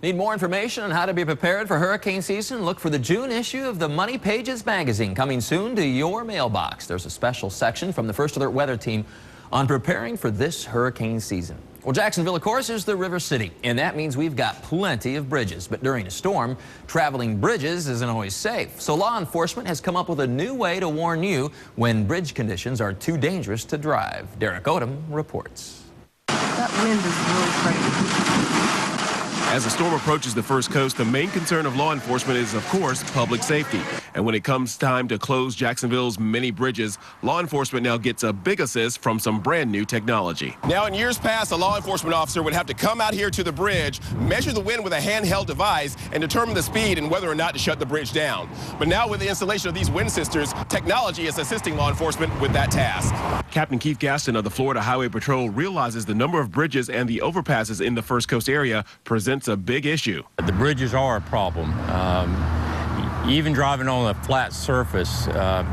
Need more information on how to be prepared for hurricane season? Look for the June issue of the Money Pages magazine, coming soon to your mailbox. There's a special section from the First Alert Weather Team on preparing for this hurricane season. Well, Jacksonville, of course, is the river city, and that means we've got plenty of bridges. But during a storm, traveling bridges isn't always safe. So law enforcement has come up with a new way to warn you when bridge conditions are too dangerous to drive. Derrick Odom reports. That wind is really crazy. As the storm approaches the First Coast, the main concern of law enforcement is, of course, public safety. And when it comes time to close Jacksonville's many bridges, law enforcement now gets a big assist from some brand new technology. Now, in years past, a law enforcement officer would have to come out here to the bridge, measure the wind with a handheld device, and determine the speed and whether or not to shut the bridge down. But now, with the installation of these Wind Sensors, technology is assisting law enforcement with that task. Captain Keith Gaston of the Florida Highway Patrol realizes the number of bridges and the overpasses in the First Coast area presents a big issue. The bridges are a problem. Even driving on a flat surface,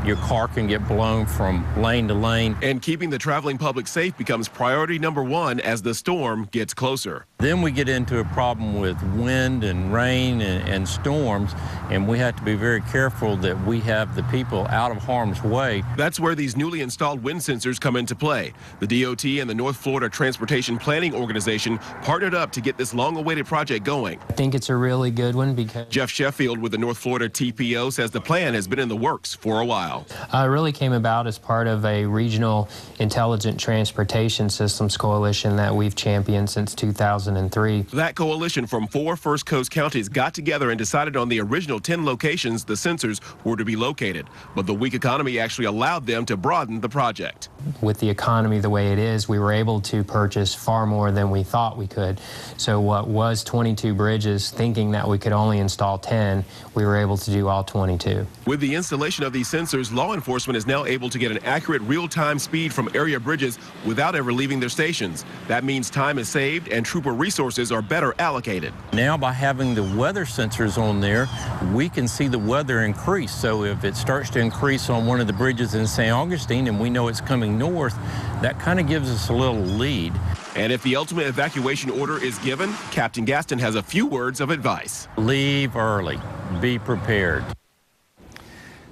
your car can get blown from lane to lane. And keeping the traveling public safe becomes priority number one as the storm gets closer. Then we get into a problem with wind and rain and storms, and we have to be very careful that we have the people out of harm's way. That's where these newly installed wind sensors come into play. The DOT and the North Florida Transportation Planning Organization partnered up to get this long-awaited project going. I think it's a really good one because Jeff Sheffield with the North Florida TPO says the plan has been in the works for a while. It really came about as part of a regional intelligent transportation systems coalition that we've championed since 2003. That coalition from 4 First Coast counties got together and decided on the original 10 locations the sensors were to be located. But the weak economy actually allowed them to broaden the project. With the economy the way it is, we were able to purchase far more than we thought we could. So what was 22 bridges, thinking that we could only install 10, we were able to do all 22. With the installation of these sensors, law enforcement is now able to get an accurate real-time speed from area bridges without ever leaving their stations. That means time is saved and trooper resources are better allocated. Now, by having the weather sensors on there, we can see the weather increase. So if it starts to increase on one of the bridges in St. Augustine and we know it's coming north, that kind of gives us a little lead. And if the ultimate evacuation order is given, Captain Gaston has a few words of advice. Leave early. Be prepared.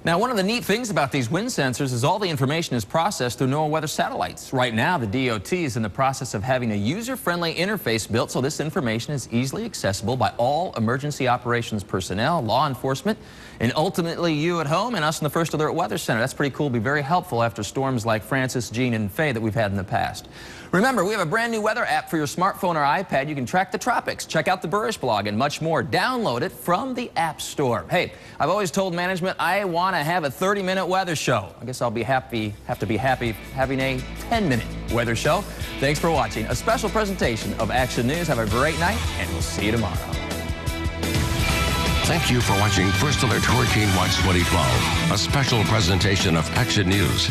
Now, one of the neat things about these wind sensors is all the information is processed through NOAA weather satellites. Right now, the DOT is in the process of having a user-friendly interface built so this information is easily accessible by all emergency operations personnel, law enforcement, and ultimately you at home and us in the First Alert Weather Center. That's pretty cool. Be very helpful after storms like Francis, Jean, and Faye that we've had in the past. Remember, we have a brand new weather app for your smartphone or iPad. You can track the tropics, check out the Burrish blog, and much more. Download it from the App Store. Hey, I've always told management I want to have a 30-minute weather show. I guess I'll have to be happy having a 10-minute weather show. Thanks for watching a special presentation of Action News. Have a great night, and we'll see you tomorrow. Thank you for watching First Alert Hurricane Watch 2012, a special presentation of Action News.